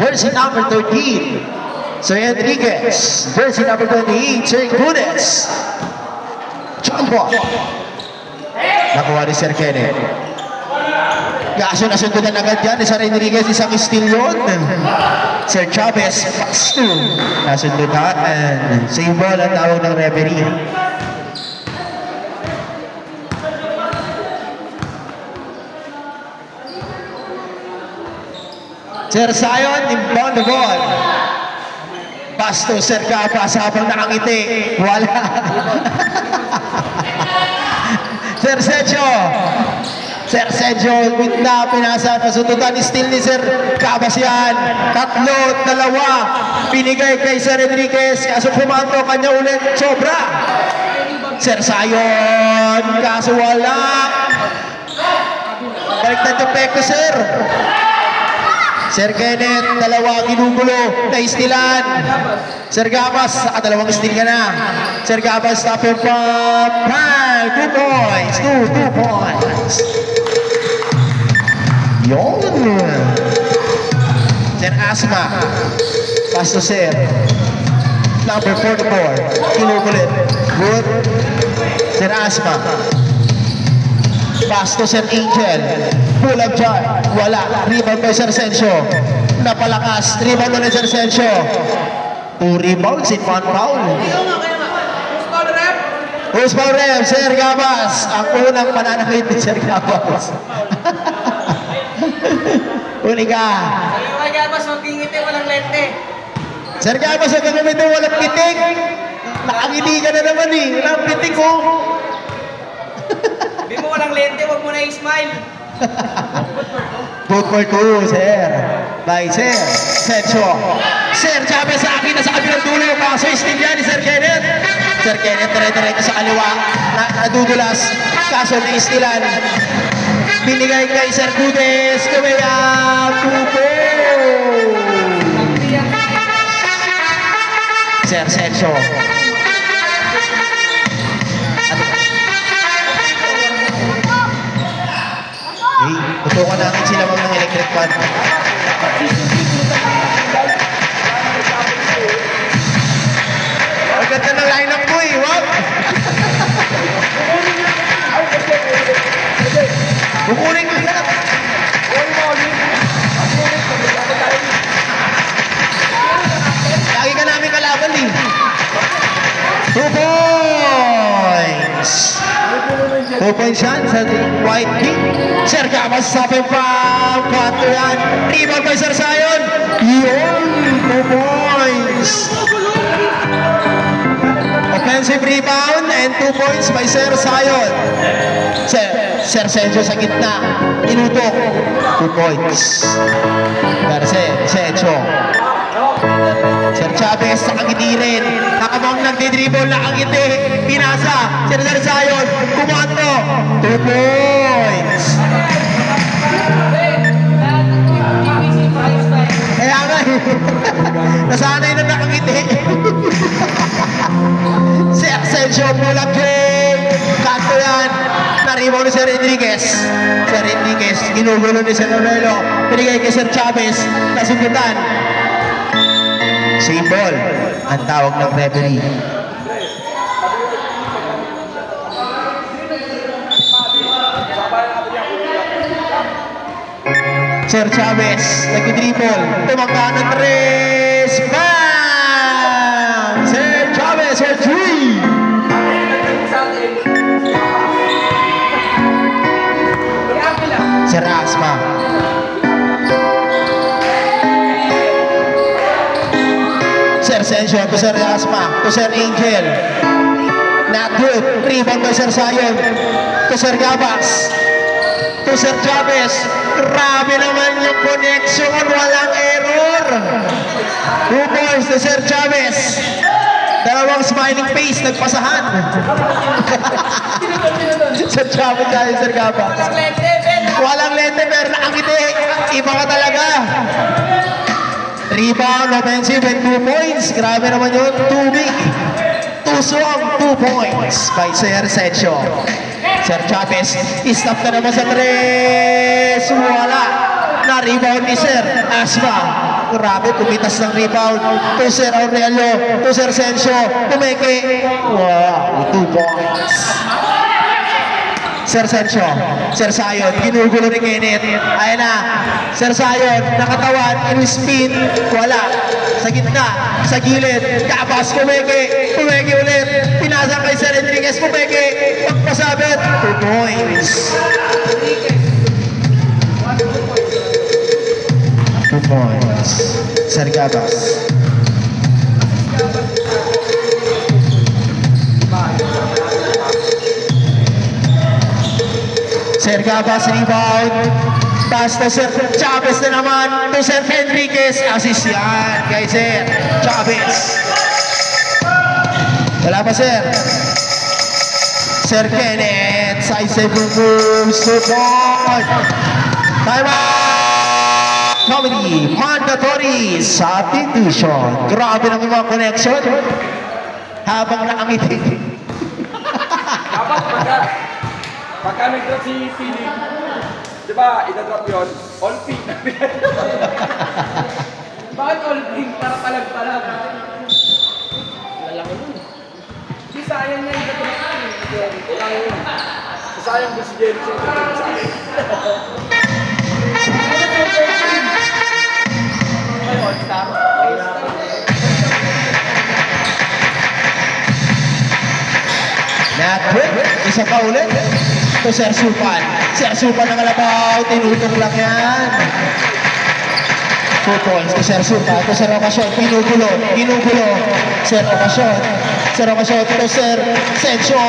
jersey number 13, Sir Enriquez. Jersey number 28, Sir Gunes. Jump ball. Nakuha ni Sir Kenneth. Kaso nasundunan agad yan ni Sir Enriquez, isang steal yun. Sir Chavez, pass to. Nasundunan, and save ball ang tawag ng referee. Sir Zion, inbound the ball. Pass to Sir Capas habang nakangiti. Wala. Sir Sergio. Sir Sergio, winda, pinasa, nasundutan, steal ni Sir Capas yan. 3, 2. Binigay kay Sir Enriquez. Kaso pumanto, kanya ulit. Sobra. Sir Zion. Kaso wala. Baliktad yung peko, Sir. Sir Kenneth, 2 ginugulo, na-istilan. Sir Gabas, dalawang istil ka na. Sir Gabas, stop your pump. 2 points, 2 points. Yun. Sir Asma, pass to Sir. Number 44, ginugulit. Good. Sir Asma. Pass to Sir Angel. Pull up jar. Wala. Rebound by Sir Sergio. Napalakas. Rebound na Sir Sergio. 2 rebounds in 1 foul. Who's foul rep? Sir Gabas. Ang unang pananakit ni Sir Gabas. Uli ka. Sir Gabas, magkingiti, walang lente. Sir Gabas, magkingiti, walang pitik. Nakangiti ka na naman eh. Walang pitik ko. Hindi mo walang lente, wag mo na i-smile. Good for 2, Sir. By Sir Sergio. Sir Chavez sa akin na sa kabilang dulo. Kaso istin yan ni Sir Kenneth. Sir Kenneth, dire-diretso sa kaliwa. Nadudulas. Kaso na-istilan. Binigay kay Sir Gudes. Kumaya. 2 points. Sir Sergio. Hey, tutukan natin sila mga electric fan. Ang ganda ng lineup mo eh, wag! Kukunin ko yan! Lagi ka namin kalaban eh. 2 points! 2 points yan sa White King. Sir Gabas sa pang kato yan. Rebound by Sir Zion. Yun! 2 points. Offensive rebound and 2 points by Sir Zion. Sir Sergio sa gitna. Inutok. 2 points. Sergio. Sir Chavez sa kangiti rin. Nakabang nagdidribble na kangiti. Pinasa. Sir Zion. Kumanto. 2 points. Kaya nga nasanay na nakangiti. Sir Sergio Pulang Jay. Kanto yan. Naribaw ni Sir Enriquez. Sir Enriquez. Ginugulo ni Sir Aurelio. Pinigay kay Sir Chavez. Nasundutan. Same ball. Ang tawag ng referee. Sir Chavez, nag-dribble. Tumangga ng 3. Bang! Sir Chavez for 3. Sir Asma. Sir Sergio to Sir Asma. To Sir Angel. Not good. Rebound by Sir Zion. To Sir Gabas. To Sir Chavez. Grabe naman yung connection. Walang error. 2 points to Sir Chavez. Dalawang smiling face. Nagpasahan. Sir Chavez dahil Sir Gabas. Walang lente pero nakangiti. Iba ka talaga. Rebound, offensive and 2 points. Grabe naman yun. 2 big. 2 strong. 2 points by Sir Sergio. Sir Chavez, stop na naman sa 3. Wala. Na-rebound ni Sir Asma. Grabe, kumitas ng rebound. To Sir Aurelio, to Sir Sencio, tumeke. Wow, 2 points. Sir Sencio, Sir Sayon, ginugulo ni Kenneth. Ayan na, Sir Sayon, nakatawan, in-spin, wala. Sa gitna, sa gilid, Gabas, kumeke ulit. Pinasa kay Sir Enriquez, kumeke, pagpasabit, 2 points. 2 points. Sir Gabas. Sir Gabas, rebound. Pass to Sir Chavez na naman. To Sir Enriquez. Assist yan kay Sir Chavez. Wala pa, Sir. Sir Kenneth. Side 7 moves. Support. Time out. Comedy. Mandatory. Substitution. Grabe ng mga connection. Habang nakangiti. Dapat pagka nag-drop si Philip, di ba, ina-drop yun? All pink. Bakit all pink? Para palag-palag. Lalaki nun. Si sayang niya ina-drop yun. Sayang ba si Jerry siya ina-drop sa akin? Ay, all-star. Natwin, isa pa ulit. Ito Sir Supan. Sir Supan na kalabaw, tinutong lang yan. 2 points to Sir Supan. Ito Sir Ocasyon, pinugulo. Sir Ocasyon, ito Sir Sencio.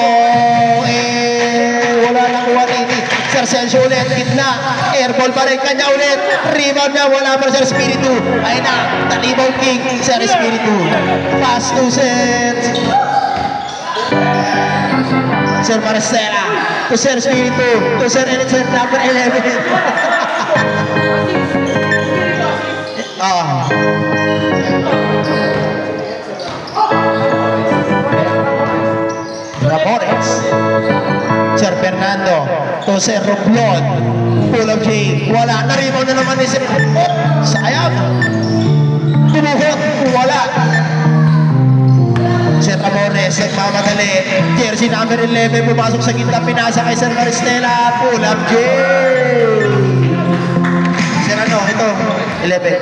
Wala nang 180. Sir Sencio ulit, gitna. Airball pa rin, kanya ulit. Rebound na, wala pa Sir Spiritu. Ayun na, talibaw king, Sir Spiritu. Pass to Sir Marcela, to Sir Spiritu, to Sir number 11. Rapores, Sir Fernando, to Sir Roblon, pull up J, wala, naribaw na naman ni Sir, sayang, tumuhot, wala. Sir Amores, nagmamadali. Jersey number 11, pumasok sa gitna, pinasa kay Sir Maristela. Pull up, J. Sir ano, ito, 11.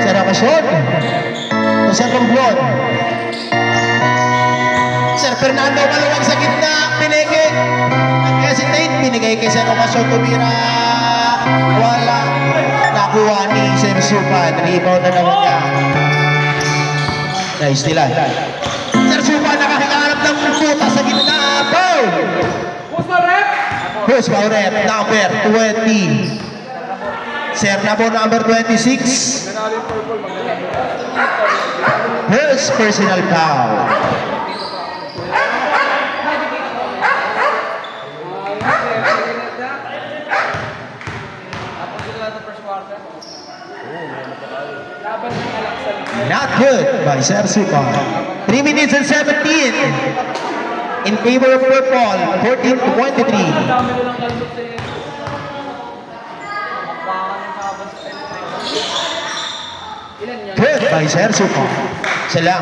Sir Ocasyon. Ito, Sir Romblon. Sir Fernando, maluwag sa gitna. Pinigay. Nag-hesitate. Pinigay kay Sir Ocasyon. Tumira. Wala. Nakuha ni Sir Supan. Rebound na naman niya. Nice nila. Sir Supan nakahikarap ng puta sa gitna. Boom! Who's Mauret? Number 20. Sir Nabo number 26. Who's personal foul? Not good by Sir Supan. 3 minutes and 17 in favor of purple. 14-23. Good by Sir Supan. Sila.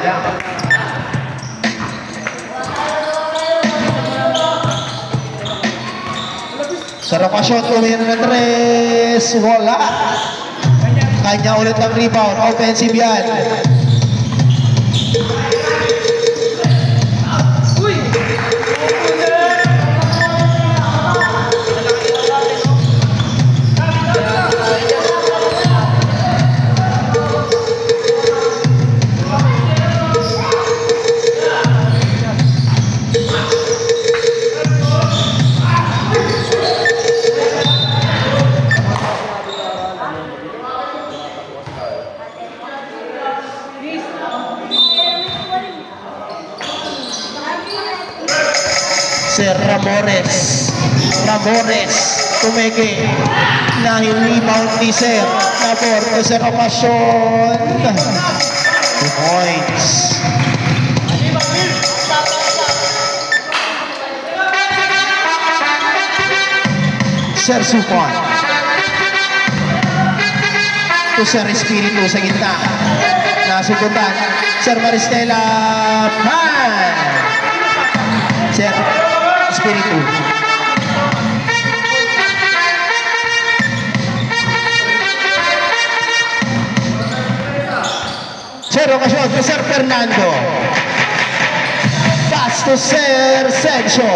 Sir Ocasyon, tumira na 3. Wala. Kanya ulit ang rebound. Offensive yan. Sir Ramores tumeke na rebound ni Sir Nabor to Sir Ocasyon. 2 points. Sir Supon. To Sir Espiritu sa gitna. Nasubutan. Sir Maristela Pan. Sir Espiritu. Sir Ocasio to Sir Fernando. Pass to Sir Sergio.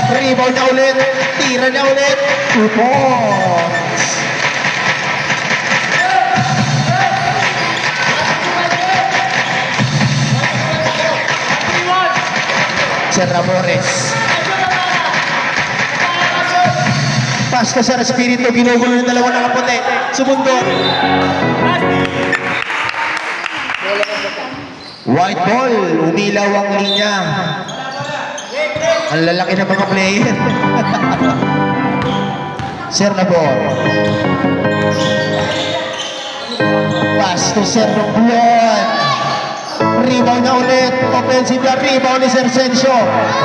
Rebound na ulit. Tira na ulit. 2 points. Sir Ramores. Pass to Sir Espiritu. Ginugulo ng dalawang nakaputi. Sumundot. White ball, umilaw ang linya. Ang lalaki ng mga player. Sir na ball. Pass to Sir Romblon. Rebound na ulit. Offensive na rebound ni Sir Sergio.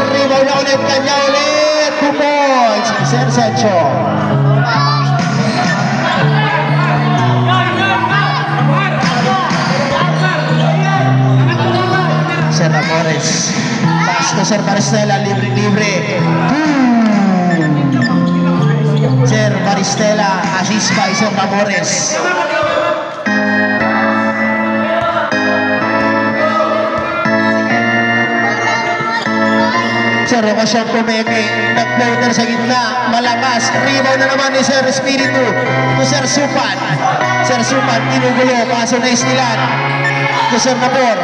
Rebound na ulit. Kanya ulit. 2 points. Sir Sergio. Sir Ramores. Pass to Sir Maristela, libre-libre. Sir Maristela, assist by Sir Ramores. Sir Ocasio Pumeke, nag-floater sa gitna, malakas. Rebound na naman ni Sir Espiritu. To Sir Supan. Sir Supan, tinugulo, paso na istilan. To Sir Napor.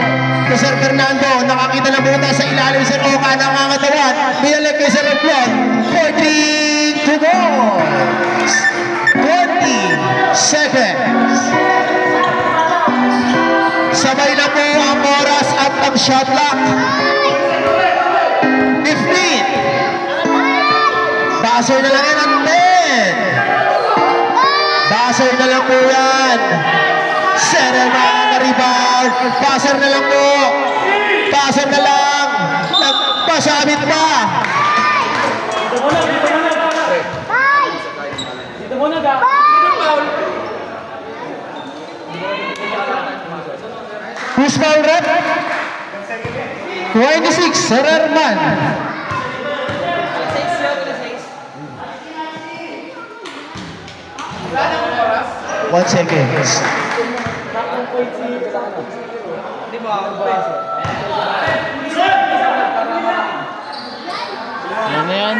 To Sir Fernando, nakakita na buta sa ilalim Sir Oka, nangangatawan. Binalik kay Sir Romblon. 14 to go. 20 seconds. Sabay na po ang oras at ang shot clock. 15. Basoy na lang yan ang 10. Basoy na lang po yan. Sir mga rebound. Passer na lang po. Passer na lang. Nagpasabit pa. Who's foul rep? 26, Sir Herman. One seconds. Yan na yan.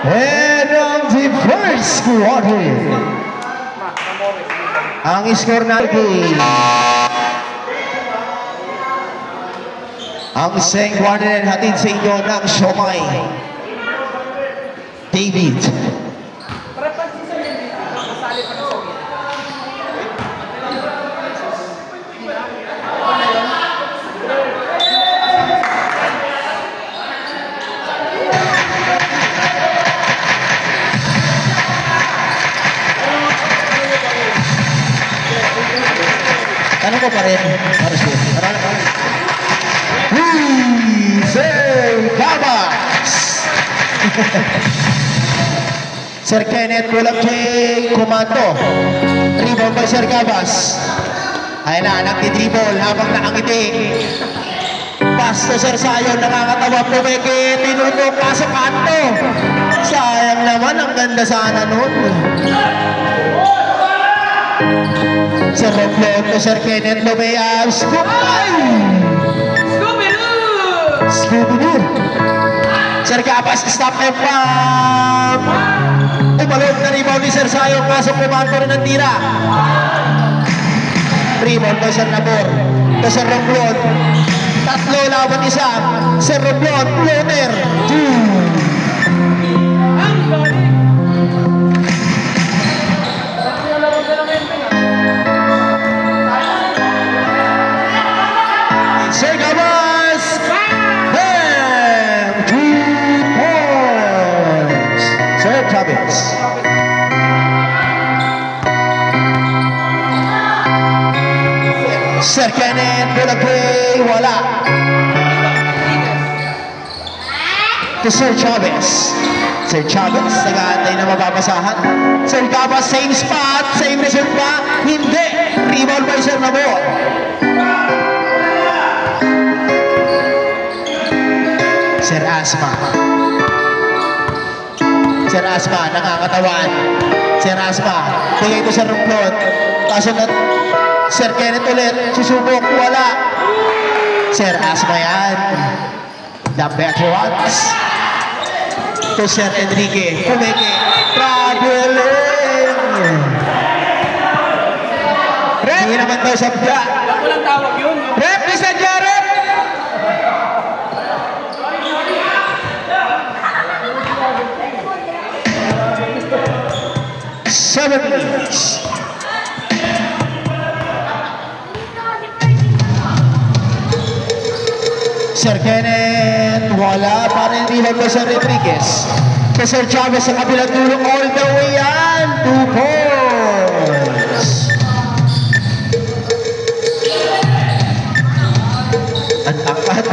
End of the first quarter. Ang score natin. Ang second quarter hatid sa inyo ng Siomay. David. Tanong ko pa rin. Sir Gabas. Sir Kenneth Bulak-J. Comando. Rebound by Sir Gabas. Ayan na, nagtidribble habang nakangiti. Pass to Sir Sayon, nakakatawa po Beke. Tinutok kaso kanto. Sayang naman, ang ganda sana nun. Sir Romblon to Sir Kenneth Lumea. Scooby-Doo. Sir Gabas, stop and pump. Umalog na rebound ni Sir Sayong, kaso pumanto rin ang tira. Rebound to Sir Nabor. To Sir Romblon. Tatlo laban isa. Sir Romblon, floater. 2. Sir Gabas. Bam! 2 points. Sir Gabas. Sir Kenneth Bulak-J. Wala. to Sir Chavez. Sir Chavez, nag-aantay na mababasahan. Sir Gabas, same spot, same result ba? Hindi. Rebound by Sir Nabor. Sir Asma. Sir Asma, nakakatawan. Sir Asma, bigay ko sa Rumplot. Kaso na, Sir Kenneth ulit, susubok, wala. Sir Asma yan. The veterans. To Sir Enrique, kumeke, traveling. Hindi naman daw sabda. Walang tawag yun. Rep, Mr. Jared! 7 minutes. Sir Kenneth, wala pa rin rebound pa Sir Rodriguez. So Sir Chavez sa kabilang dulo, all the way yan, 2 points. At angkat.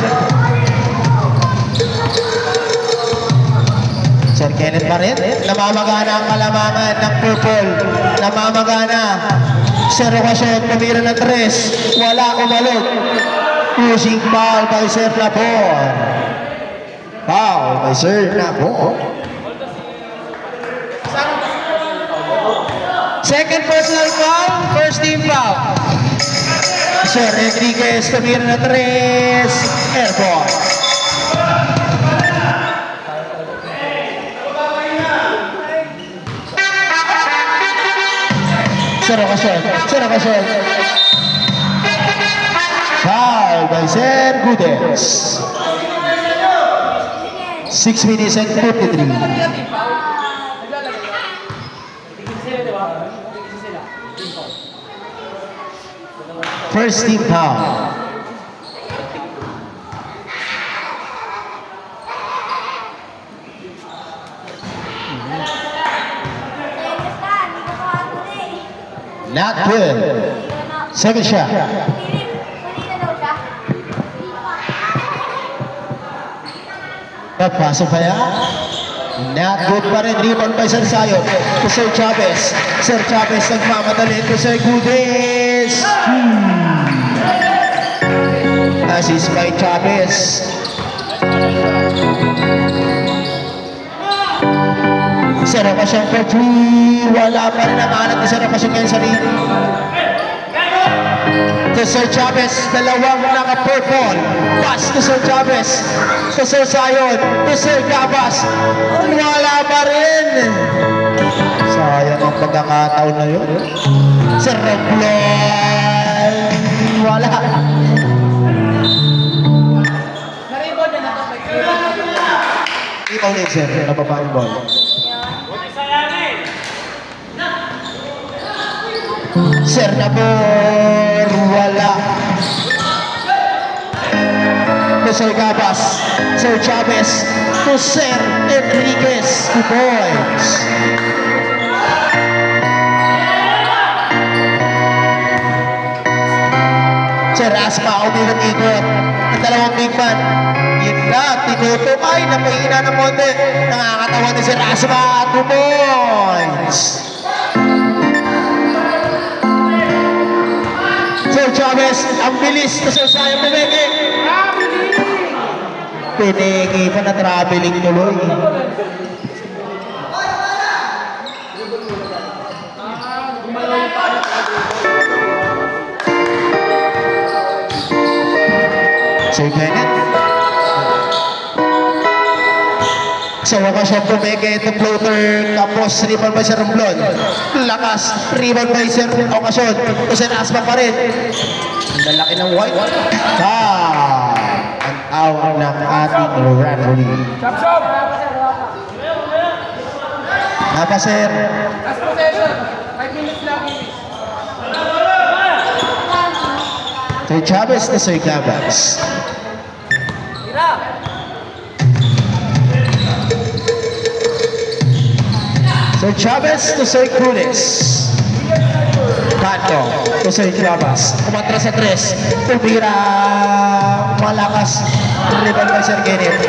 Sir Kenneth pa rin, namamagana ang kalamangan ng purple. Namamagana. Sir Ocasio, pumira ng 3. Wala umalog. Pushing foul by Sir Labor. Foul by Sir Labor. Second personal foul, first team foul. Sir Rodriguez, tumira na 3. Airborne. Sir Ocasio. Foul by Sir Gudez. 6 minutes and 53. First team foul. Not good. Second shot. Papasok pa yan. Not good pa rin. Rebound by Sir Sayo. To Sir Chavez. Sir Chavez nagmamadali. To Sir Gudez. Assist by Chavez. Sir Ocasio for 3. Wala pa rin ang alat ni Sir Ocasio ngayon sa ring. To Sir Chavez, dalawang naka-purple. Pass to Sir Chavez. To Sir Sayon. To Sir Gabas. Wala pa rin. Sayang ang pagkakataon na yun. Sir Romblon. Wala. Ikaw ulit, sir. Napapang ball. Sir Nabor, wala. To Sir Gabas, Sir Chavez, to Sir Enriquez, 2 points. Sir Asma, umigot-igot. Ang dalawang big man. Yun na, tinutukay, napahina ng konti. Nakakatawa ni Sir Asma, 2 points. Sir Chavez, ang bilis na Sir Sayo Pinegi. Pinegi pa na traveling tuloy. Sir Kenneth. Sa wakas siya Pinegi, ito floater, tapos rebound by Sir Romblon. Lakas, rebound by Sir Ocasio. O Sir Asma pa rin. Ang lalaki ng white. Ang awang ng ating rivalry. Chop! Napa, Sir. Last possession. 5 minutes lang. Sir Chavez na Sir Gabas. Sir Chavez to Sir Cruz. Tanto to Sir Chavez. Kumatra sa 3. Tumira. Malakas. Rebound by Sir Kenneth.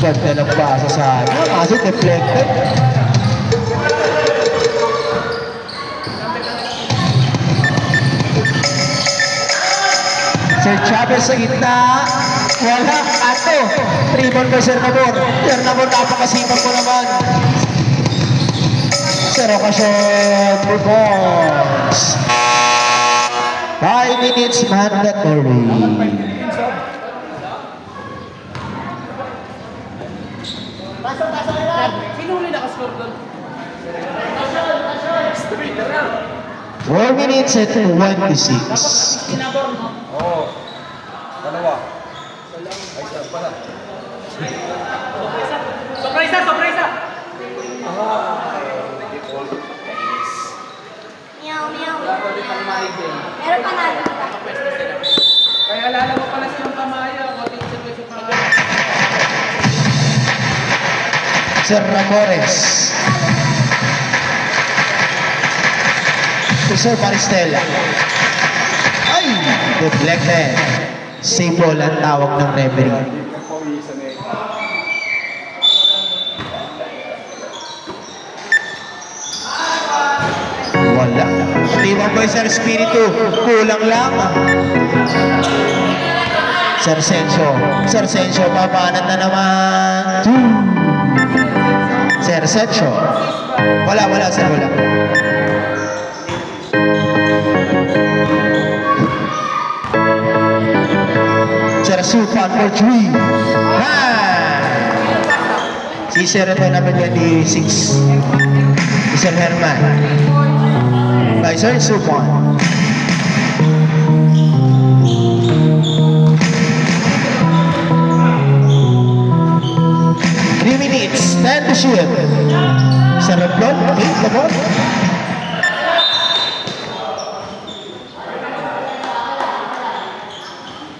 Ganda ng pasa sa akin. Kaso deflected. Sir Chavez sa gitna. Wala. Ato. 3-ball by Sir Nabor. Sir Nabor, napakasipag ko naman. Sir Ocasyon. 2 balls. 5 minutes mandatory. Sino ulit nakascore doon? 4 minutes at 26. Tinabor mo? Oo. Dalawa. Ay, isa pala. Surprise! Surprise! Meow, meow. Ulit ang maigay. Meron pa natin ba? Kaya alala mo pala silang Tamaya. Konting servisyo pa nga. Sir Ramores. To Sir Maristela. Ay! Deflected. Save ball ang tawag ng referee. Wala. Liwang boy Sir Espiritu. Kulang lang. Sir Sencio. Sir Sencio, papanat na naman. Sir Sencio. Wala, Sir, wala. Sir Supan for 3. Si Sir ito number 26. Si Sir Herman. By Sir Supan. Stand to shoot. Sir Reblon, hit the ball.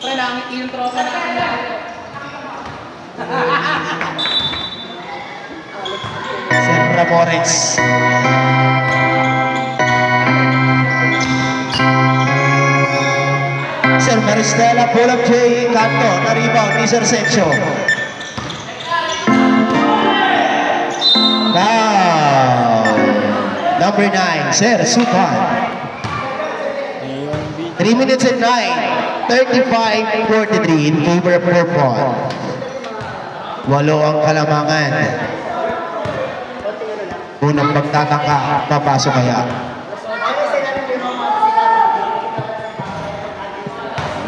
Pre, nangiti yung tropa na. Sir Ramores. Sir Maristela, pull up J. Canto, na-rebound ni Sir Sencio. Now, number 9, Sir Supan. 3 minutes and 9, 35-43 in favor of Purple. 8 ang kalamangan. Unang pagtataka, papasok kaya.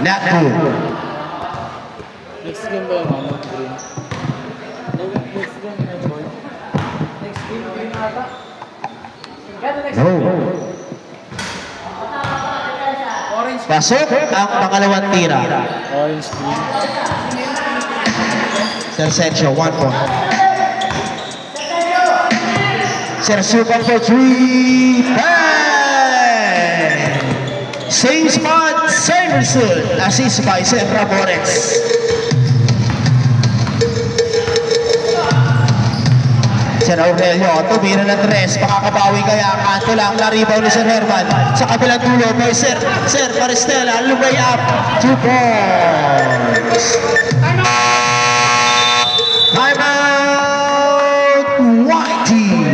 Not good. Next game ba yung Mama Green? Next game na boy. Next game, green ata. No. Orange. Pasok ang pangalawang tira. Orange green. Sir Sencio, 1 point. Sir Supan for 3. Bang! Same spot, same result. Assist by Sir Ramores. Sir Aurelio, tumira ng 3. Makakabawi kaya. Kanto lang, na-rebound ni Sir Herman. Sa kabilang dulo by Sir Maristela. Lumay up. 2 points. Time out. Whitey.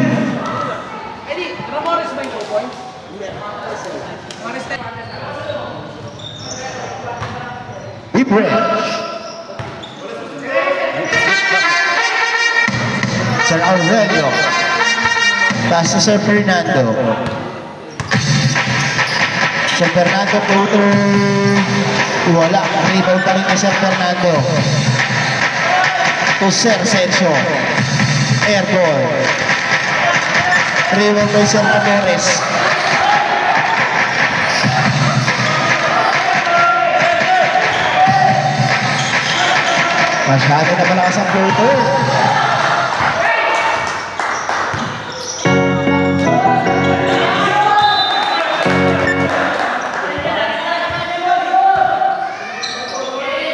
Eddie, Ramores ba yung 2 points? Maristela. Bridge. Sir Aurelio. Pass to Sir Fernando. Sir Fernando to wala. Rebound pa rin kay Sir Fernando. To Sir Sencio. Air ball. Rebound by Sir Ramores. Masyado na malakas ang floater.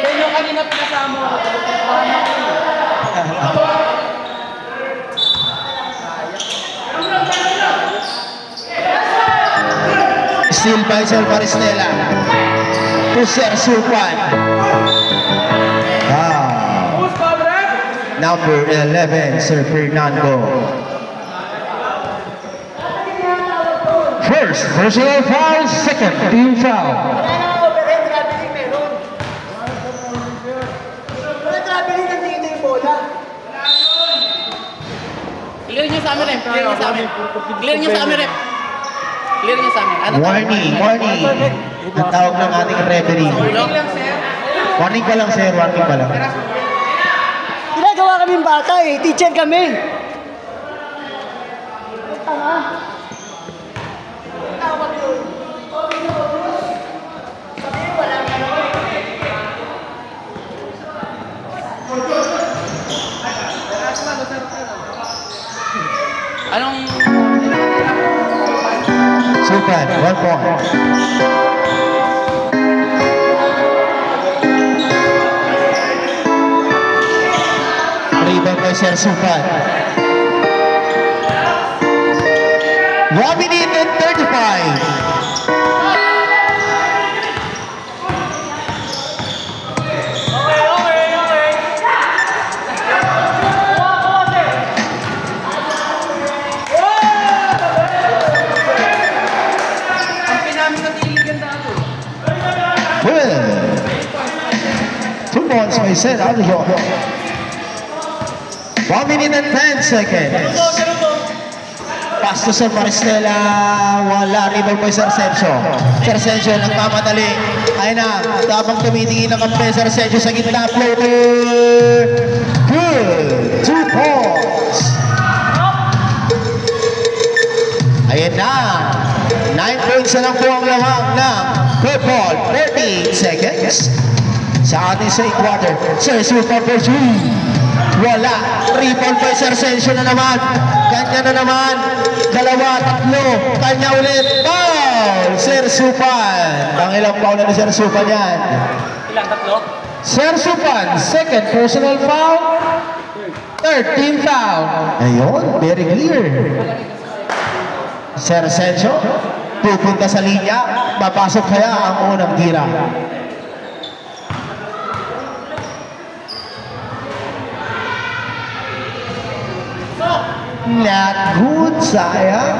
Yung kanina pinasama ako. Seal by Sir Maristela. To Sir Supan. Wow. Number 11, Sir Fernando. First, personal foul. Second, team foul. Clear nyo sa amin, rep. Clear nyo sa amin. Clear nyo sa amin, rep. Clear nyo sa amin. Ano Warning, warning. Ang tawag ng ating referee. Warning pa lang, sir. Warning pa lang. Ginagawa kaming bata eh. Teacher kami. Anong... Supan, 1 point. Rebound by Sir Supan. 1 minute and 35. Well, 2 points by Sir Aljo. 1 minute and 10 seconds. Pass to Sir Maristela. Wala. Rebound by Sir Sergio. Sir Sergio nagmamadali. Ayun na. Tapang tumitingin ang kampe. Sir Sergio sa gitna. Floater. Good. 2 points. Ayun na. 9 points na lang po ang lamang ng purple. 30 seconds. Sa ating sa quarter. Sir Super for 2. Wala. Rebound by Sir Sergio na naman. Kanya na naman. Dalawa, tatlo. Kanya ulit. Foul! Sir Supan. Ang ilang foul na ni Sir Supan yan. Ilang tatlo? Sir Supan, second personal foul. Third team foul. Ayun, very clear. Sir Sergio, pupunta sa linya. Papasok kaya ang unang tira. Not good, sayang.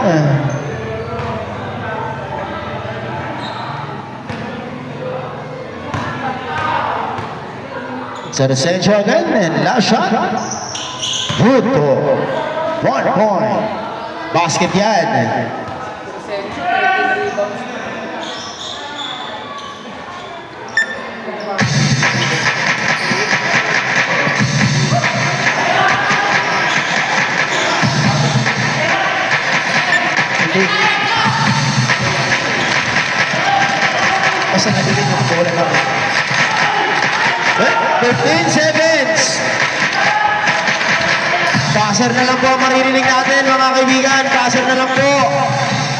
Sir Sergio again, and last shot. Good to 1 point. Basket yan. Basta nabiling ang bola namin. 15 seconds. Passer na lang po ang maririnig natin, mga kaibigan. Passer na lang po.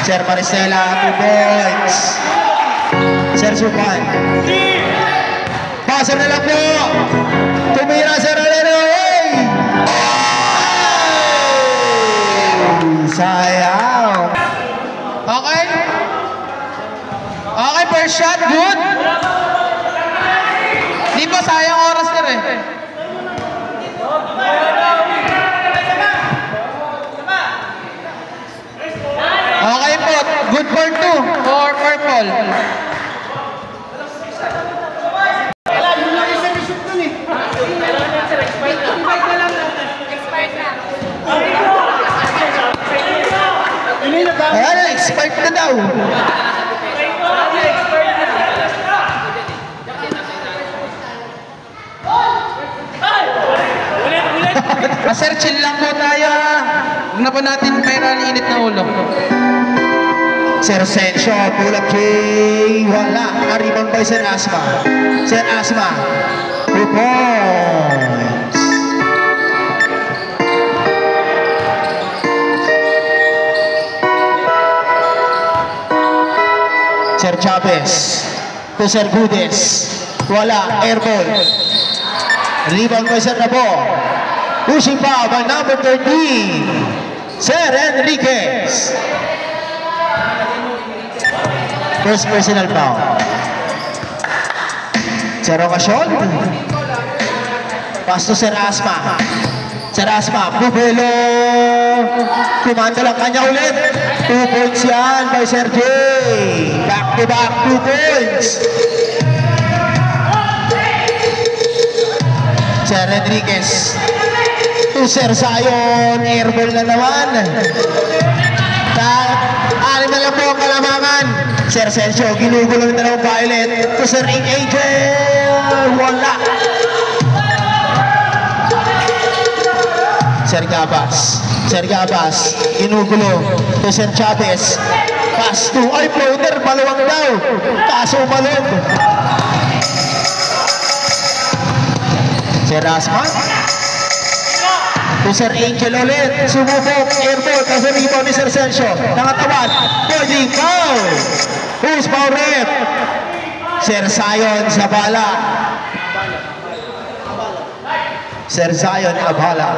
Sir Maristela, 2 points. Sir Supan. Passer na lang po. Tumira Sir Alero. Hey! Sayang. Okay? Okay, first shot, good. Di ba sayang oras na rin? Okay po, good for 2 for purple. Ayan, expired na daw. Sir, chill lang po tayo ha. Huwag na po natin mayroon init na ulo. Sir Sergio, pull up three. Wala. Rebound by Sir Asma. Sir Asma. 2 points. Sir Chavez. To Sir Gudes. Wala. Airball. Rebound by Sir Rabo. Pushing foul by number 13. Sir Enriquez. First personal foul. Sir Ocasyon. Pass to Sir Asma. Sir Asma, Bubelo. Kumanda lang kanya ulit. 2 points yan by Sir J. Back to back, 2 points. Sir Enriquez. To Sir Zion. Airball na naman. Anim na lang po ang kalamangan. Sir Sergio, ginugulo na ng Violet. To Sir Angel. Wala. Sir Gabas. Sir Gabas. Ginugulo. To Sir Chavez. Pass to. Ay, floater. Maluwag daw. Kaso malog. Sir Asma. To Sir Angel ulit. Sumubok. Airball. Kasi rebound ni Sir Sergio. Nangatawan. Boarding foul. Who's foul ref? Sir Zion Zabala. Sir Zion Abala.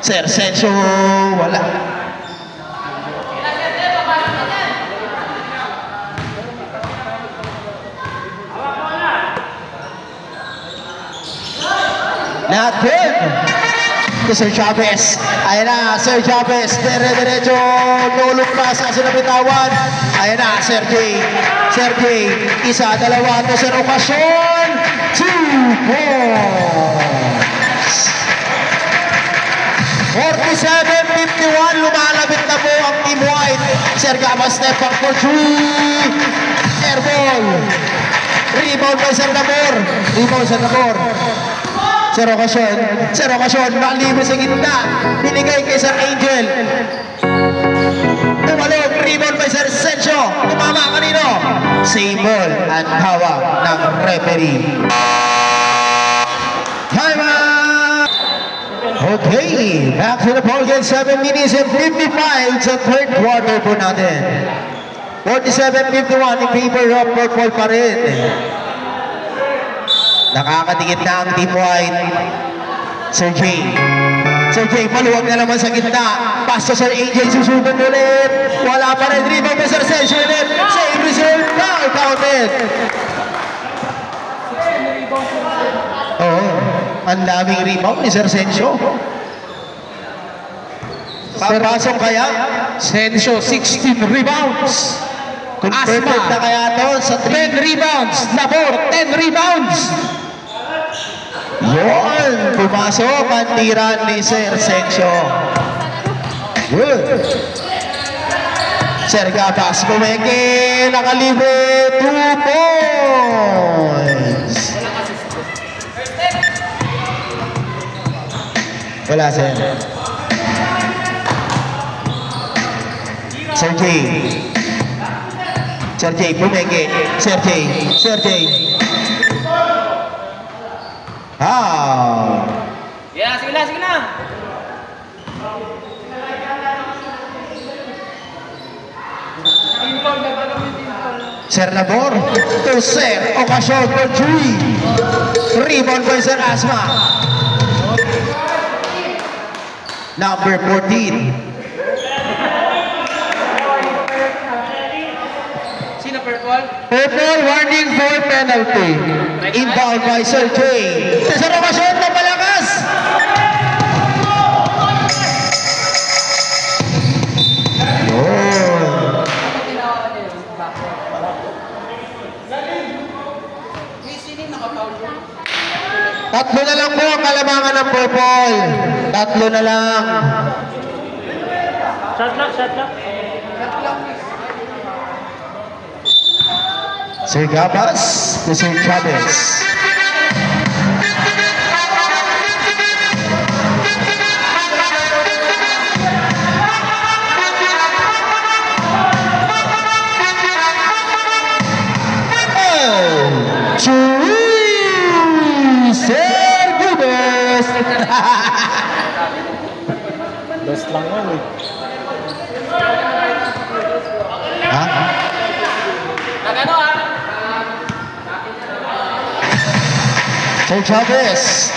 Sir Sergio wala. Not good. To Sir Chavez. Ayan na, Sir Chavez. Dire-diretso. Nulong pasa sa nabitawan. Ayan na, Sir J. Sir J. Isa, dalawa. To Sir Ocasyon. 2 points. 47-51. Lumalabit na po ang Team White. Sir Gabas step back for 3. Airball. Rebound by Sir Namor. Rebound Sir Namor. Sir Ocasyon, malibre sa gitna. Binigay kay Sir Angel. Tumalog, rebound by Sir Sergio. Tumama kanino? Same ball at hawak ng referee. Time out! Okay, back to the ball game. 7 minutes and 55 sa third quarter po natin. 47-51 in favor of purple pa rin. Nakakadikit na ang Team White. Sir J. Sir J, maluwag na naman sa gitna. Pass to Sir Angel, susunod ulit. Wala pa rin. Rebound na Sir Sergio ulit. Save result. Foul counted. Oo. Ang daming rebound ni Sir Sergio. Papasok kaya? Sergio, 16 rebounds. Converted na kaya to sa 10 rebounds. Namor, 10 rebounds. Yun, pumasok ang tira ni Sir Sergio. Good. Sir Gabas, bumeke, nakalibre, 2 points. Wala, Sir. Sir J. Sir J, bumeke. Sir J. Sir J. Yeah, sige na, sige na. Sir Labor to Sir Ocasyon for 3. Rebound by Sir Asma. Number 14. Sino purple? Purple warning for penalty. Inbound by Sir J. Sir Ocasyon na palakas. Tatlo na lang po ang kalamangan ng purple. Tatlo na lang. Shot lock. Sir Gabas to Sir Chavez. Sir Gabas. Best lang yan eh. Ha? Nagano Sir Chavez.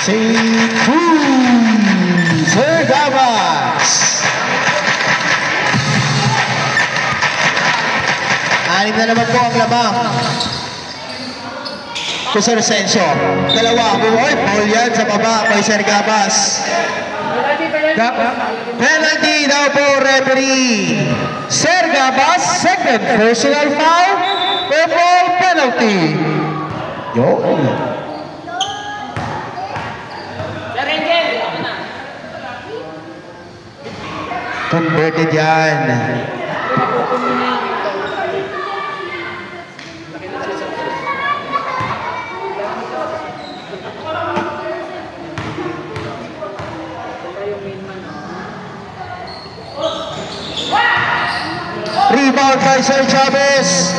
St. Cruz, Sir Gabas. Anim na naman po ang lamang. To Sir Senso. Dalawa. Bumoy. Ball yan sa baba kay Sir Gabas. Penalty daw po, referee. Sir Gabas, second personal foul. Purple penalty. Yun. Converted yan. Rebound by Sir Chavez.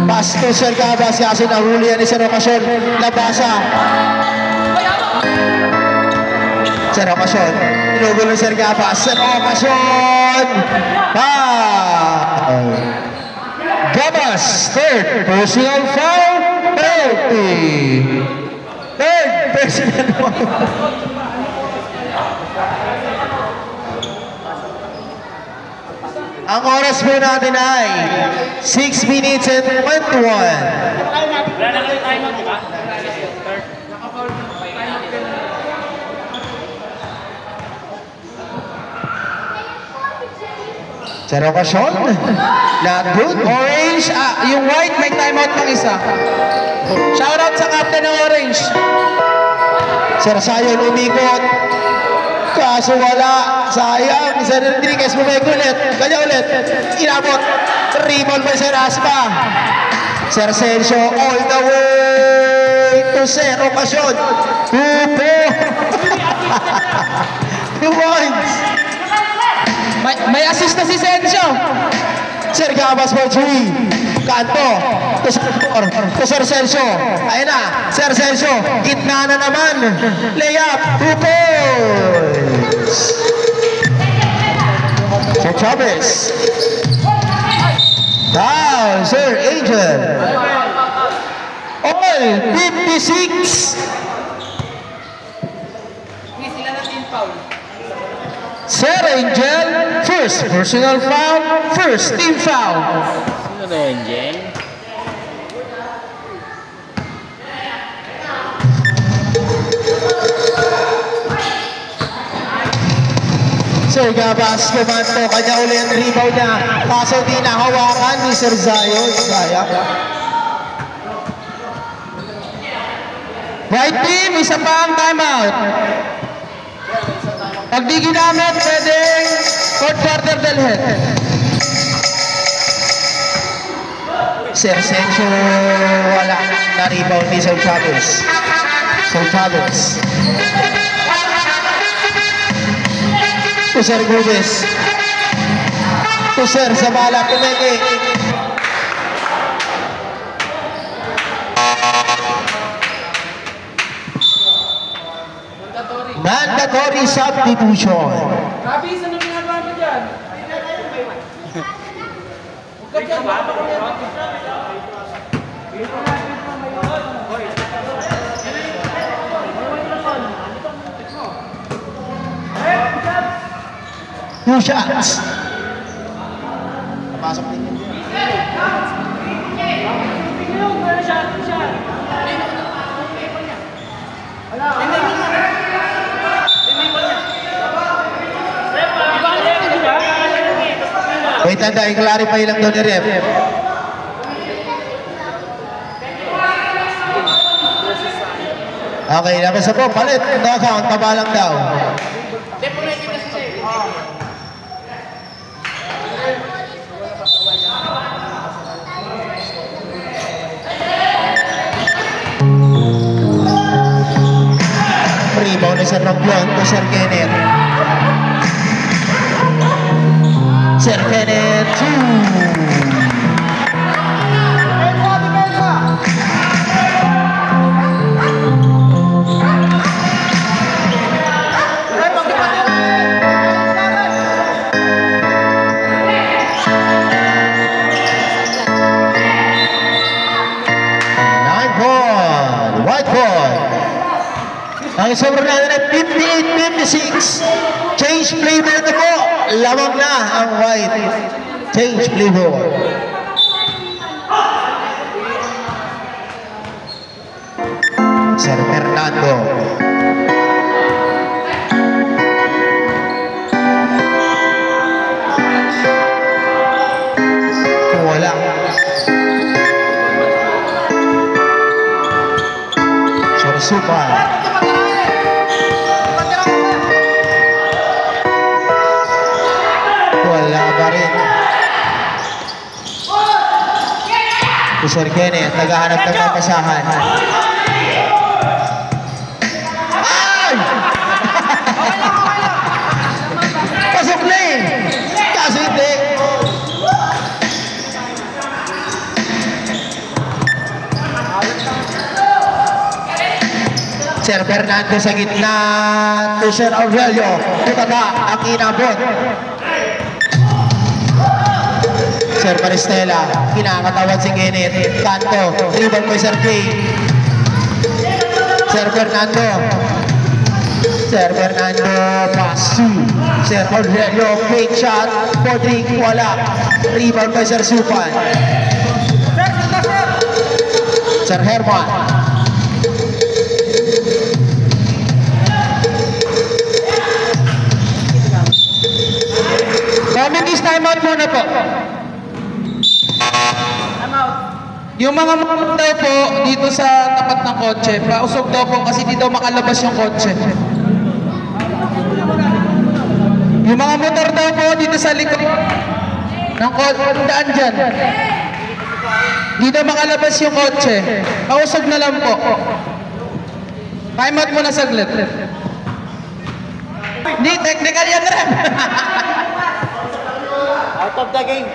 Pass to Sir Gabas, kasi nahuli yan ni Sir Ocasyon. Nabasa. Sir Ocasyon. Tinugulo Sir Gabas. Sir Ocasyon. Gabas, third personal foul. Penalty. Third personal foul. Ang oras po natin ay 6 minutes and 21. Sir Ocasyon, not good. Orange, yung white may timeout ng isa. Shoutout sa captain ng orange. Sir Sayon umikot. Kaso wala. Sayang. Sir Rodriguez bumalik ulit. Kanya ulit. Inabot. Rebound by Sir Aspa. Sir Sergio all the way to Sir Ocasyon. 2 points. May assist na si Senso. Sir Gabas for 3. Kanto. To Sir Sergio. Ayun na. Sir Sergio. Gitna na naman. Layup. 2 points. Sir Chavez. Down. Sir Angel. All 56. Sir Angel, first personal foul, first team foul. Sino na Angel? Sir Gabas, kumanto, kanya uli ang rebound niya. Kaso di nahawakan ni Sir Zayon. Sayang. Right team, isa pa ang timeout. Pag di ginamit, pwedeng fourth quarter dalhin. Sir Senso, wala na rebound ni Sir Chavez. Sir Chavez. To Sir Gudez. To Sir Zabala, Pumeke. Mandatory substitution. Habis, ano ginagawa mo dyan? Huwag ka dyan. Two shots. Pasok din yun. Wait lang tayo, clarify lang doon ni Rep. Okay, labas na po, palit. No count, taba lang daw. Rebound ni Sir Romblon to Sir Kenneth. Sir Kenneth, 2. White ball. Sobra na 58-56. Change flavor na po. Lamang na ang white. Change flavor. Sir Fernando. Wala. Sir Super. Wala ba rin. Sir Kenneth, naghahanap ng mapasahan. Ay! Pasok na eh! Kaso hindi. Sir Fernando sa gitna. To Sir Aurelio. Tutaba ang inabot. Sir Maristela, kinakatawan si Kenneth. Kanto, rebound ko Sir Kay. Sir Fernando. Sir Fernando, pass to Sir Aurelio, fake shot. Podring, wala. Rebound ko Sir Supan. Sir Herman. Coming time out muna po. Yung mga motor daw po dito sa tapat ng kotse, pausog daw po kasi di daw makalabas yung kotse. Yung mga motor daw po dito sa likod ng daan dyan, di daw makalabas yung kotse. Pausog na lang po. Time out muna saglit. Hindi, technical yan rin. Out of the game.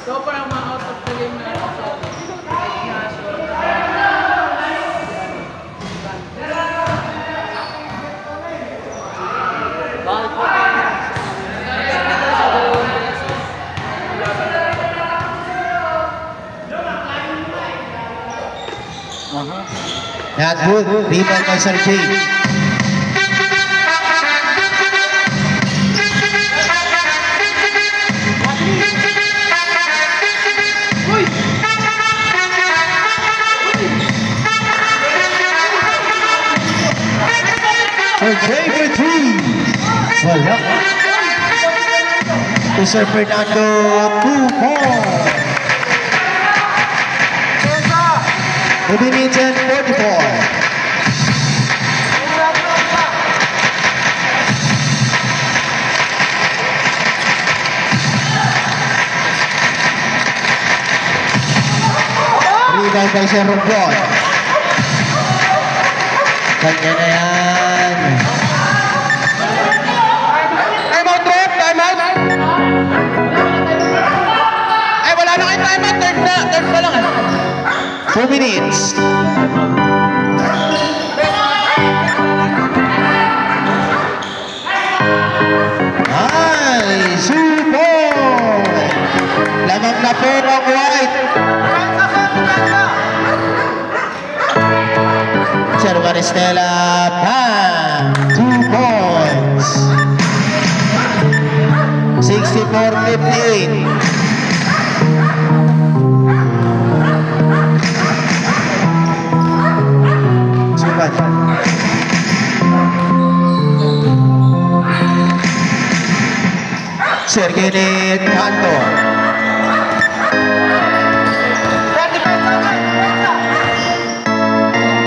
So parang mga out of the game na Not good. Rebound by Sir Jay. Jay for three. Wala. To Sir Fernando, 2 more. Moving in 10-44. Rebound by Sir Rombon. Kanya na yan. Time out, Rob! Time out! Ay, wala na kayo time out. Third pa lang. 2 minutes. Ay, super! Lamang na po ang white. Sir Maristela, bam! 2 points. 64-58. Subat. Sir Kenneth Kanto.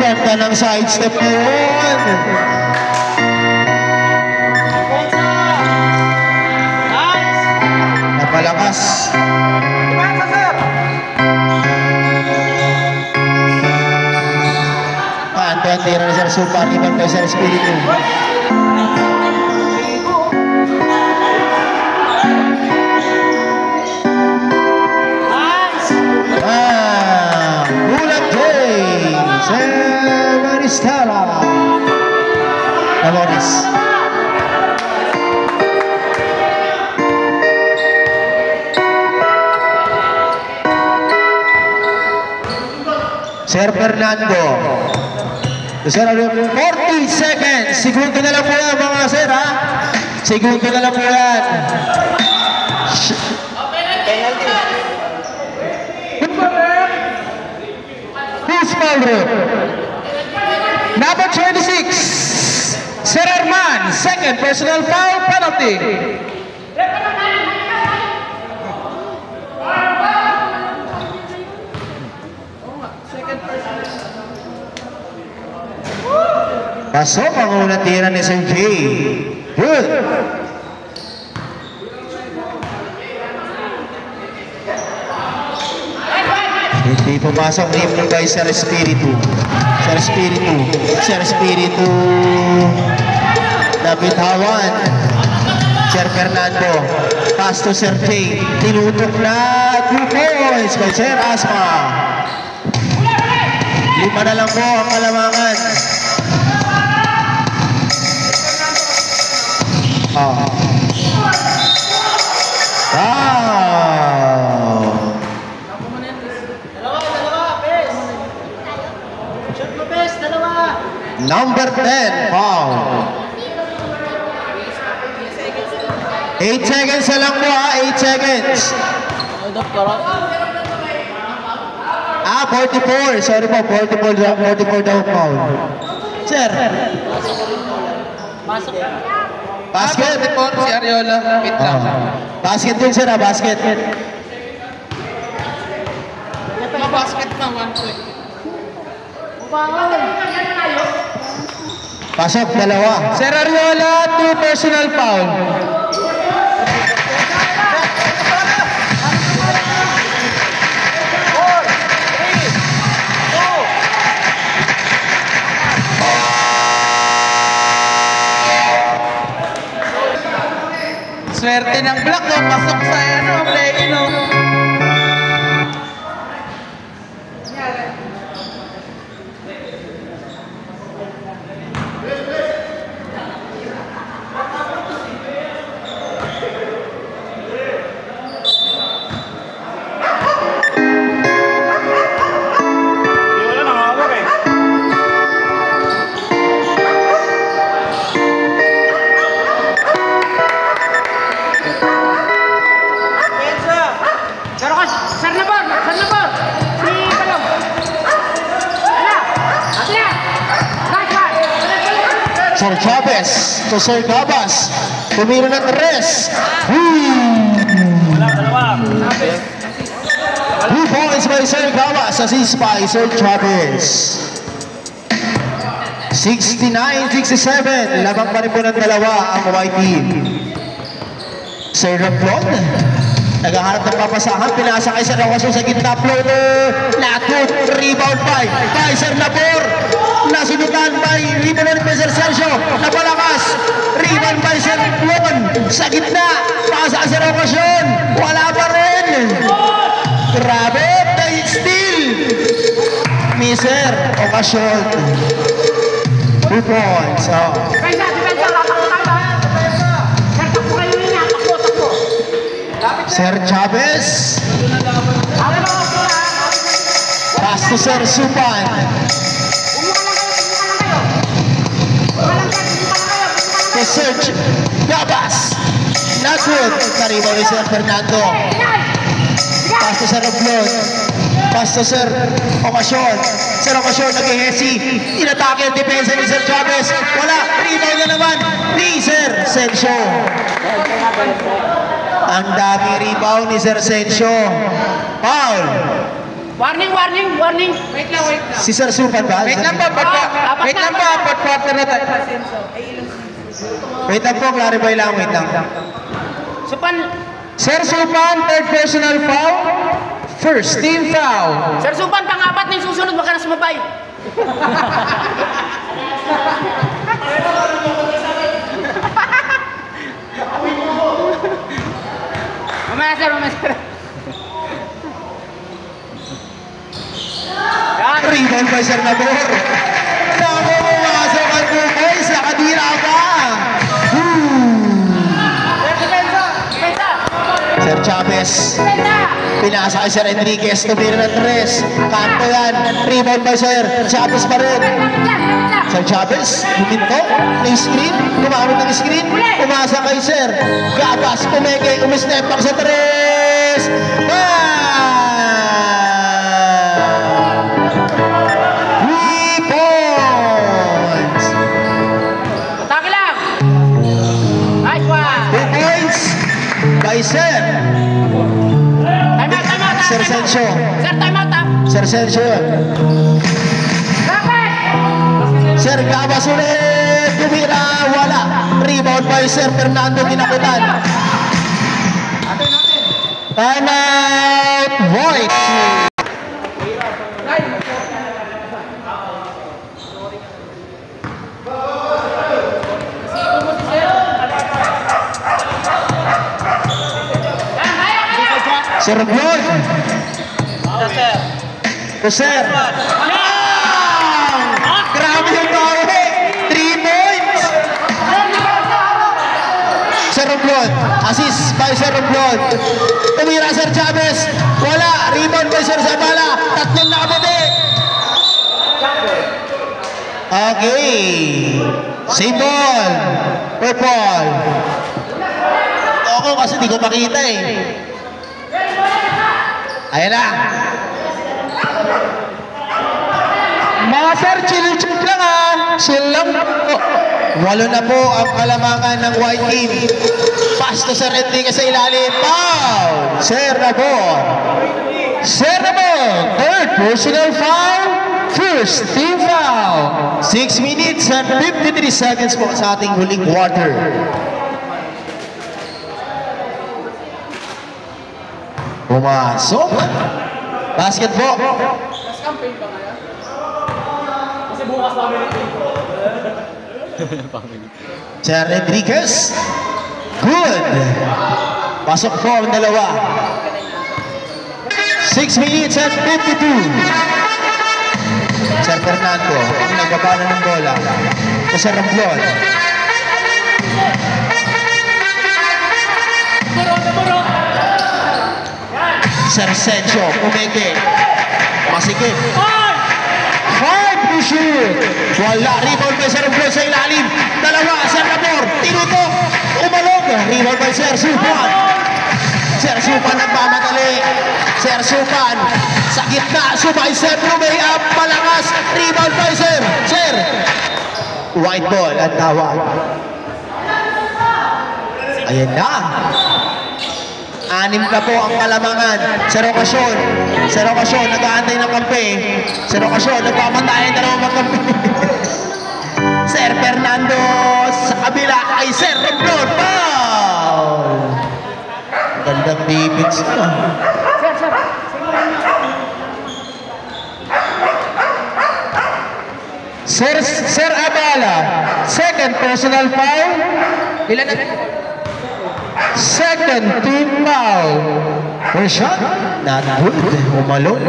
Ganda ng sidestep na yun. Napalakas. Kanto ang tira ni Sir Super. Ibang kay Sir Espiritu. Maristela Valores. Sir Fernando. Sir, 40 seconds. Segundo na lang po yan mga sir ha. Segundo na lang po yan. Who's foul rep? Number 26. Sir Herman, second personal foul penalty. Pasok ang unang tira ni Sir Jay. Good. Hindi pumasok ni kay Sir Espiritu. Sir Espiritu. Sir Espiritu. Nabitawan. Sir Fernando. Pass to Sir Jay. Tinutok na 2 points kay Sir Asma. 5 na lang po ang kalamangan. Wow. Number 10, foul. 8 seconds na lang po ha, 8 seconds. 44, sorry po, 44 daw foul. Sir. Pasok. Basket. Si Ariola. Wait lang. Basket din sir ha, basket. Basket na 1 point. Pasok, dalawa. Sir Ariola, 2 personal foul. Swerte ng block, no? Pasok sa play, no? Sir Chavez to Sir Gabas. Tumira ng 3. 2 points by Sir Gabas. Assist by Sir Chavez. 69-67. Labang pa rin po ng dalawa ang white team. Sir Raplon. Naghahanap ng papasahan. Pinasa kay Sir Rawaso sa gitna. Floater. Latot. Rebound by Sir Labor. Nasunutan by rebound by Sir Sergio. Napalakas. Rebound by Sir Raplon. Sa gitna. Pasa Sir Ocasyon. Wala pa rin. Grabe. Dahil steal. Miser Ocasyon. 2 points. Sir Chavez. Pass to Sir Supan. To Sir Gabas. Not good. Karibaw ni Sir Fernando. Pass to Sir Oblon. Pass to Sir Ocasyon. Sir Ocasyon nag-ihesi. Inatake ang depensa ni Sir Chavez. Wala. Rebound na naman ni Sir Sencio. Ang dami rebound ni Sir Sencio. Foul. Warning. Wait lang. Si Sir Supan ba? Wait lang po, apat quarter na tayo. Wait lang po, clarify lang, wait lang. Supan. Sir Supan, third personal foul. First team foul. Sir Supan, pang-apat na yung susunod, baka na sumabay. Mamaya sir. Rebound by Sir Nabor. Naku, pumasok ang 2 points. Nakadira pa. Sir Chavez. Pinasa kay Sir Enriquez. Tumira ng 3. Kanto yan. Rebound by Sir Chavez pa rin. Sir Chavez, buminto ng screen. Kumarot ng screen. Umasa kay Sir Gabas. Pumeke. Umistep back sa 3. By Sir Sir Sergio. Sir, time out ah. Sir Sergio. Sir Gabas ulit. Tumira. Wala. Rebound by Sir Fernando Dinakutan. Time out. Voice. Sir Blood. Sir. Grabe yung bawi. 3 points. Sir Blood. Assist by Sir Blood. Tumira Sir Chavez. Wala. Rebound by Sir Zabala. Tatlong nakabuti. Okay. Same ball. Purple. Ako kasi di ko makita eh. Ayan na. Mga sir, chill lang ha. Chill lang po. 8 na po ang kalamangan ng white team. Pass to Sir Enriquez sa ilalim. Foul. Sir na po. Sir na po. Third personal foul. First team foul. 6 minutes and 53 seconds po sa ating huling quarter. Pumasok. Basketball. Mas campaign pa kaya? Kasi bukas namin ito. Sir Enriquez. Good. Pasok po ang dalawa. 6 minutes and 52. Sir Fernando. Ang nagbabala ng bola. O Sir Ramblon. Sir Sergio, umeke. Masikip. 5 to shoot. Wala. Rebound by Sir Ramblon sa ilalim. Dalawa. Sir Labor. Tinutok. Umalog. Rebound by Sir Supan. Sir Supan nagmamadali. Sir Supan. Sa gitna. Subay Sir Lumay up. Malakas. Rebound by Sir. Sir. White ball. At tawag. Ayan na. 6 na po ang kalamangan. Sir Ocasyon. Sir Ocasyon, nag-aantay ng kampe. Sir Ocasyon, nagpapatayan na naman magkampe. Sir Fernando sa kabila ay Sir Ramblon. Foul! Gandang defense na. Sir Abala, second personal foul. Ilan na? Second team foul. First shot, not good. Umalong.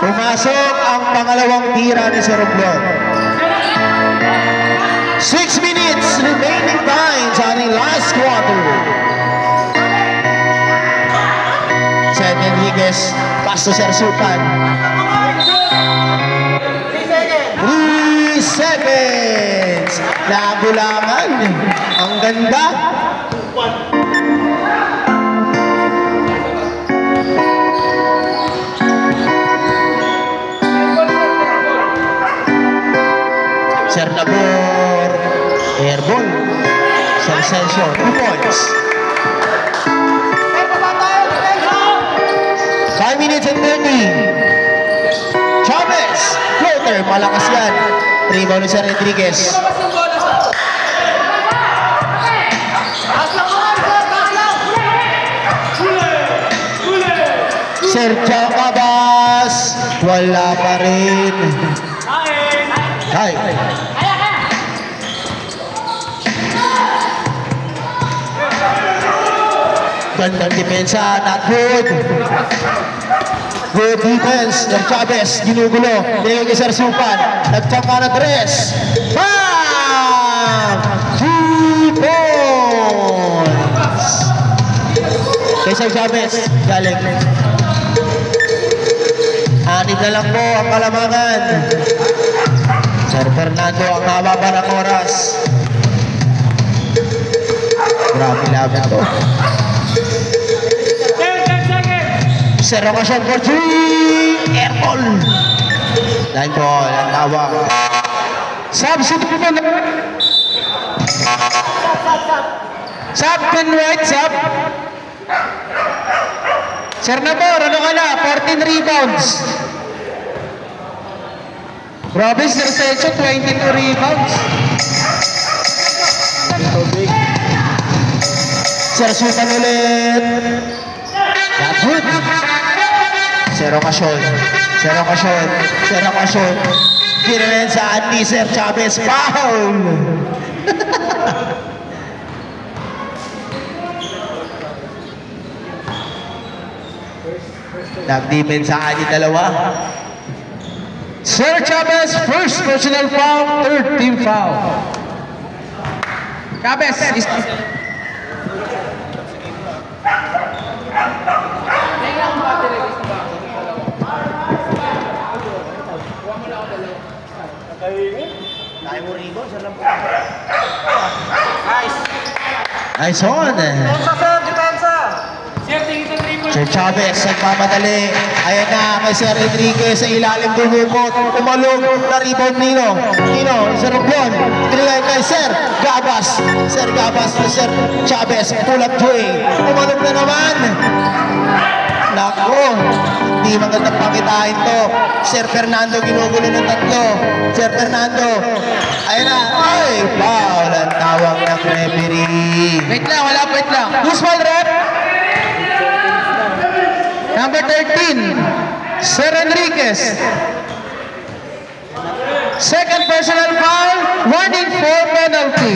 Pumasok ang pangalawang tira ni Sir Ramblon. 6 minutes remaining time sa ating last quarter. Sir Enriquez, pass to Sir Supan. 3 seconds. Nagulangan. Ang ganda. Sir Nabor. Airball. Sir Sergio. 2 points. 5 minutes and 30. Chavez. Floater. Malakas yan. Rebound ni Sir Enriquez. Sir Jacobas. Wala pa rin. Ay. Gandang depensa. Not good. Good defense ng Chavez. Ginugulo. Nilagay kay Sir Supan. Nagtangka na Dres. Bam! 2 points! Kay Sir Chavez. Galing. 6 na lang po ang kalamangan. Sir Fernando ang nababa ng oras. Grabe laban to. Sir Ocasio for 3. Airball. Line ball. Ang tawag. Substitute po na. Sub, pin right, sub. Sir Nabor, ano ka na? 14 rebounds. Grabe, Sir Sergio, 22 rebounds. Sir Susan ulit. Not good. Sir Ocasio. Sir Ocasio. Sir Ocasio. Pinensaan ni Sir Chavez. Foul! Nag-defensaan ni dalawa. Sir Chavez, first personal foul, third team foul. Chavez is... Nice on. Sir Chavez, nagmamadali. Ayan na, kay Sir Enriquez sa ilalim dumukot. Umalog na rebound Nino. Nino, Sir Roblon. Pinigay kay Sir Gabas. Sir Gabas na Sir Chavez. Pull up three. Umalog na naman. Nako, hindi magandang pakitain to. Sir Fernando ginugulo ng tatlo. Sir Fernando. Ayan na. Ay, foul. Ang tawag ng referee. Wait lang, wala, wait lang. Who's foul, ref? Number 13, Sir Enriquez. Second personal foul, warning for penalty.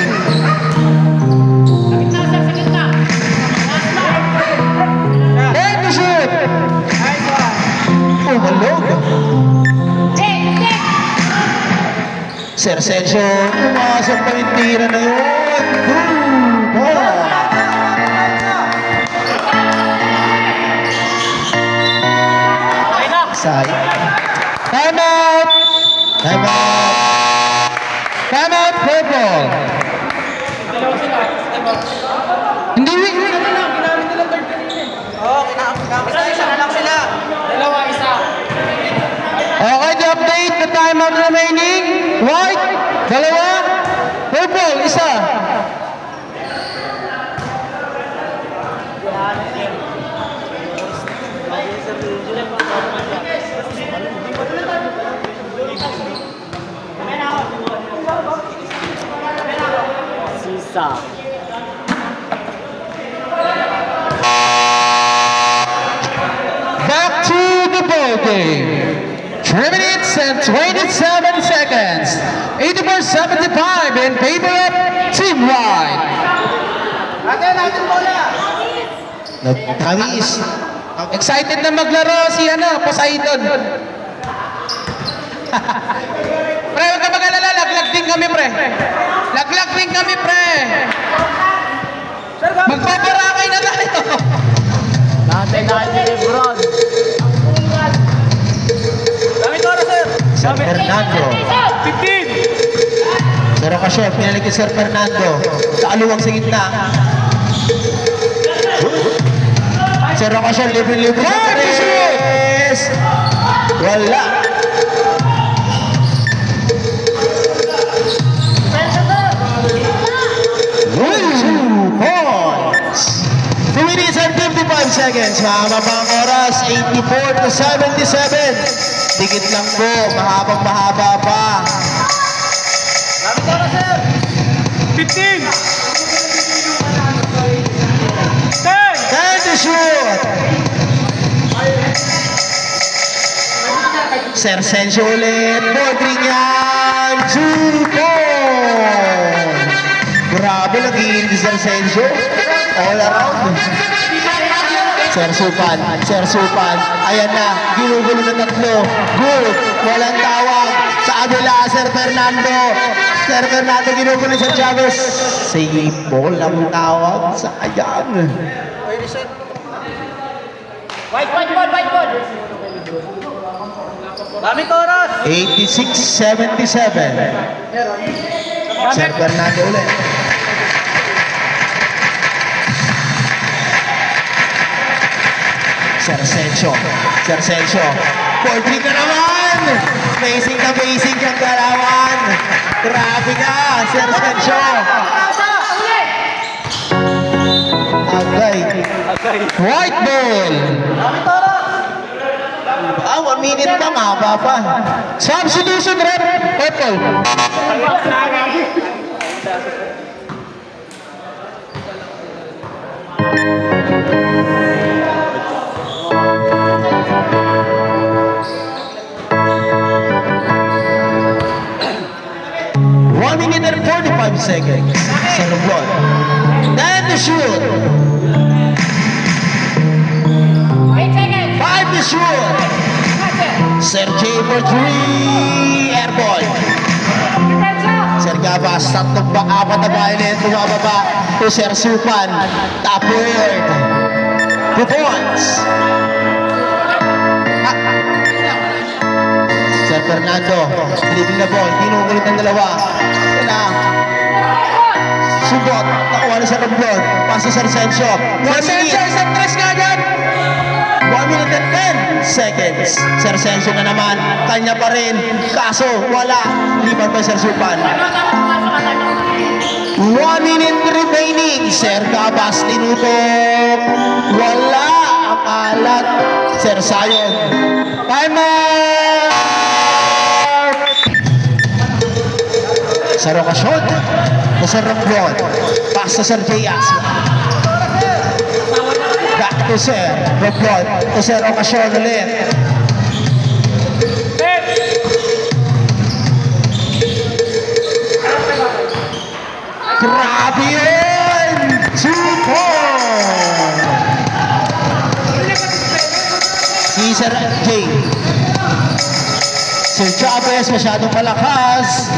Time to shoot. Umalog. Sir Sergio, pumasok pa yung tira na yun. Time out! Time out! Time out, purple! Hindi, okay, the update, the time out remaining. White, dalawa. Purple, isa. Back to the ball game. 3 minutes and 27 seconds. 84-75 in favor of Team White. Tamis. Excited na maglaro si Poseidon. Pre, huwag ka mag-alala. Laglag din kami, pre. Laglag din kami, pre. Magpaparakay na tayo. Natin na ni Lebron. Sir Fernando. 15. Sir Ocasio, pinalig kay Sir Fernando. Sa aluwag sa gitna. Sir Ocasio, libre-libre sa Paris. Wala. Seconds, mahabang oras, 84-77. Dikit lang po, mahaba pa. 15! 10 to shoot! Sir Sergio ulit, bordering yan, 2 points! Grabe, nag-iin si Sir Sergio. All around. Sir Supan. Ayan na, ginugulo na tatlo. Good. Walang tawag. Sa kabila, Sir Fernando. Ginugulo sa Chavez. Sige, ball ang tawag. Sayang. White ball. Dami toros. 86-77. Sir Fernando ulit. Sir Sergio. 4-3 na naman. Basic ang galawan. Grabe ka, Sir Sergio. Agay. White ball. 1 minute pa, mahaba pa. Substitution rep. Purple. Minute and 45 seconds. Son of God. Then to shoot. 5 to shoot. Sir J for 3. Airball. Sir Gabas, 4 na violet. Bumababa to Sir Supan. Top word. 2 points. Sir Fernando, leading the ball. Ginugulit ng dalawa. Subot, nakuha na sa kablon. Pasa Sir Sergio. Isang tres nga dyan. 1 minute and 10 seconds. Sir Sergio na naman. Kanya pa rin. Kaso, wala. Lipat pa Sir Supan. 1 minute remaining. Sir Gabas, tinutok. Wala. Ang alat. Sir Sayon. Timer! Sir Ocasyon. Sir Ramblon. Pass to Sir J.S. Back to Sir Ramblon. To Sir Ocasyon ulit. Grabe yun! 2 points! Si Sir J. Sir Chavez masyadong malakas.